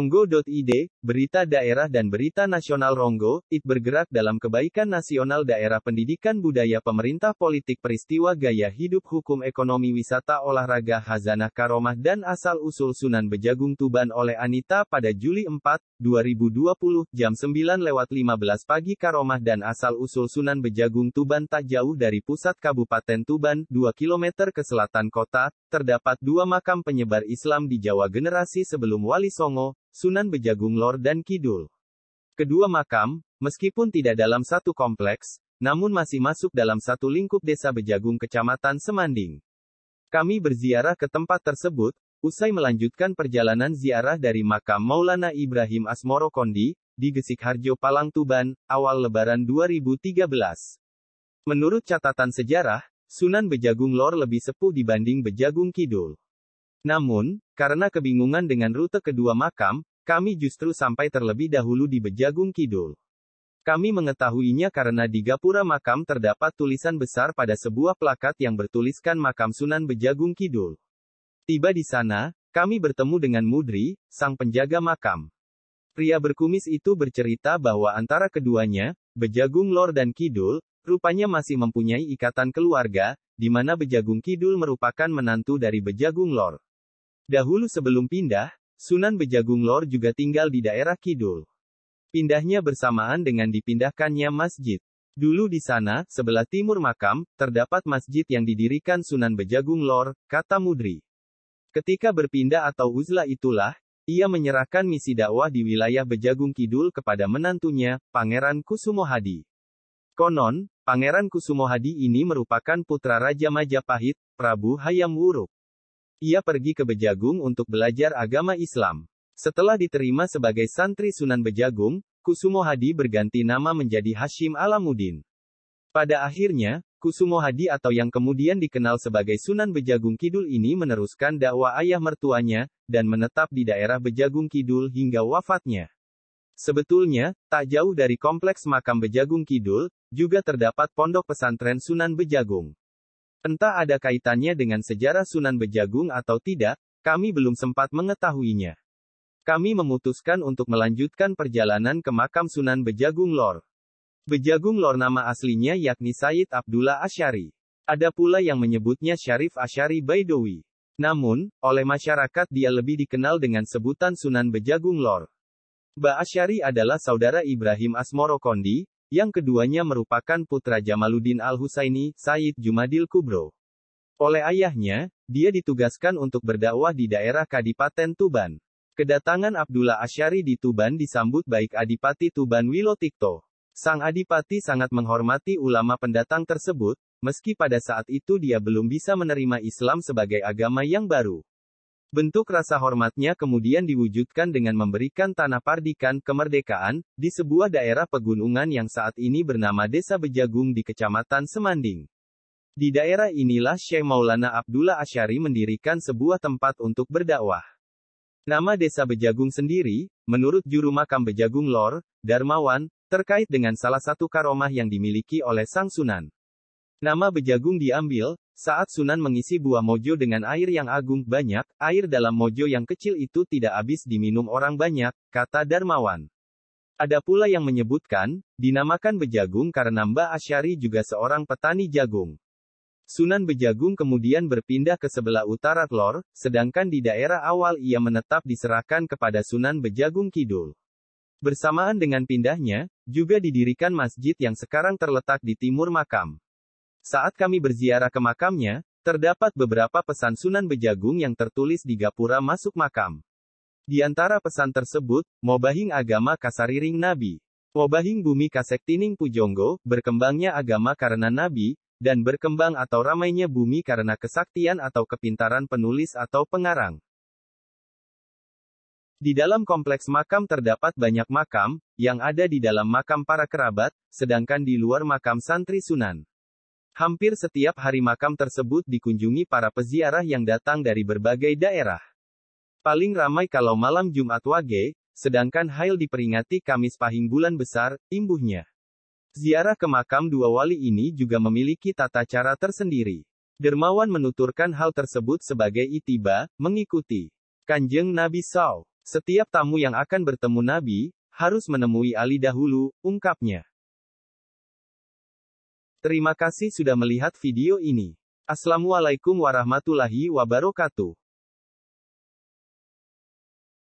Ronggo.id, berita daerah dan berita nasional. Ronggo, IT bergerak dalam kebaikan nasional daerah pendidikan budaya pemerintah politik peristiwa gaya hidup hukum ekonomi wisata olahraga Khazanah Karomah dan asal-usul Sunan Bejagung Tuban oleh Anita pada Juli 4, 2020, jam 9.15 pagi. Karomah dan asal-usul Sunan Bejagung Tuban tak jauh dari pusat Kabupaten Tuban, 2 km ke selatan kota. Terdapat dua makam penyebar Islam di Jawa generasi sebelum Wali Songo, Sunan Bejagung Lor dan Kidul. Kedua makam, meskipun tidak dalam satu kompleks, namun masih masuk dalam satu lingkup Desa Bejagung Kecamatan Semanding. Kami berziarah ke tempat tersebut, usai melanjutkan perjalanan ziarah dari makam Maulana Ibrahim Asmoro Kondi, di Gesikharjo Palang Tuban, awal Lebaran 2013. Menurut catatan sejarah, Sunan Bejagung Lor lebih sepuh dibanding Bejagung Kidul. Namun, karena kebingungan dengan rute kedua makam, kami justru sampai terlebih dahulu di Bejagung Kidul. Kami mengetahuinya karena di gapura makam terdapat tulisan besar pada sebuah plakat yang bertuliskan makam Sunan Bejagung Kidul. Tiba di sana, kami bertemu dengan Mudri, sang penjaga makam. Pria berkumis itu bercerita bahwa antara keduanya, Bejagung Lor dan Kidul, rupanya masih mempunyai ikatan keluarga, di mana Bejagung Kidul merupakan menantu dari Bejagung Lor. Dahulu sebelum pindah, Sunan Bejagung Lor juga tinggal di daerah Kidul. Pindahnya bersamaan dengan dipindahkannya masjid. Dulu di sana, sebelah timur makam, terdapat masjid yang didirikan Sunan Bejagung Lor, kata Mudri. Ketika berpindah atau uzlah itulah, ia menyerahkan misi dakwah di wilayah Bejagung Kidul kepada menantunya, Pangeran Kusumohadi. Konon, Pangeran Kusumohadi ini merupakan putra Raja Majapahit, Prabu Hayam Wuruk. Ia pergi ke Bejagung untuk belajar agama Islam. Setelah diterima sebagai santri Sunan Bejagung, Kusumohadi berganti nama menjadi Hashim Alamuddin. Pada akhirnya, Kusumohadi atau yang kemudian dikenal sebagai Sunan Bejagung Kidul ini meneruskan dakwah ayah mertuanya, dan menetap di daerah Bejagung Kidul hingga wafatnya. Sebetulnya, tak jauh dari kompleks makam Bejagung Kidul, juga terdapat pondok pesantren Sunan Bejagung. Entah ada kaitannya dengan sejarah Sunan Bejagung atau tidak, kami belum sempat mengetahuinya. Kami memutuskan untuk melanjutkan perjalanan ke makam Sunan Bejagung Lor. Bejagung Lor nama aslinya yakni Sayyid Abdullah Asy'ari. Ada pula yang menyebutnya Syarif Asy'ari Baidowi. Namun, oleh masyarakat dia lebih dikenal dengan sebutan Sunan Bejagung Lor. Ba Asy'ari adalah saudara Ibrahim Asmoro Kondi, yang keduanya merupakan putra Jamaluddin Al-Husaini, Sayyid Jumadil Kubro. Oleh ayahnya, dia ditugaskan untuk berdakwah di daerah Kadipaten Tuban. Kedatangan Abdullah Asy'ari di Tuban disambut baik Adipati Tuban Wilotikto. Sang Adipati sangat menghormati ulama pendatang tersebut, meski pada saat itu dia belum bisa menerima Islam sebagai agama yang baru. Bentuk rasa hormatnya kemudian diwujudkan dengan memberikan tanah Pardikan kemerdekaan, di sebuah daerah pegunungan yang saat ini bernama Desa Bejagung di Kecamatan Semanding. Di daerah inilah Syekh Maulana Abdullah Asy'ari mendirikan sebuah tempat untuk berdakwah. Nama Desa Bejagung sendiri, menurut juru makam Bejagung Lor, Darmawan, terkait dengan salah satu karomah yang dimiliki oleh Sang Sunan. Nama Bejagung diambil saat Sunan mengisi buah mojo dengan air yang agung banyak, air dalam mojo yang kecil itu tidak habis diminum orang banyak, kata Darmawan. Ada pula yang menyebutkan, dinamakan Bejagung karena Mbah Asy'ari juga seorang petani jagung. Sunan Bejagung kemudian berpindah ke sebelah utara Lor, sedangkan di daerah awal ia menetap diserahkan kepada Sunan Bejagung Kidul. Bersamaan dengan pindahnya, juga didirikan masjid yang sekarang terletak di timur makam. Saat kami berziarah ke makamnya, terdapat beberapa pesan Sunan Bejagung yang tertulis di gapura masuk makam. Di antara pesan tersebut, Mobahing agama kasariring Nabi. Mobahing bumi kasektining pujonggo, berkembangnya agama karena Nabi, dan berkembang atau ramainya bumi karena kesaktian atau kepintaran penulis atau pengarang. Di dalam kompleks makam terdapat banyak makam, yang ada di dalam makam para kerabat, sedangkan di luar makam santri Sunan. Hampir setiap hari makam tersebut dikunjungi para peziarah yang datang dari berbagai daerah. Paling ramai kalau malam Jumat Wage, sedangkan Hail diperingati Kamis Pahing bulan besar, imbuhnya. Ziarah ke makam dua wali ini juga memiliki tata cara tersendiri. Dermawan menuturkan hal tersebut sebagai itiba, mengikuti Kanjeng Nabi SAW. Setiap tamu yang akan bertemu Nabi, harus menemui Ali dahulu, ungkapnya. Terima kasih sudah melihat video ini. Assalamualaikum warahmatullahi wabarakatuh.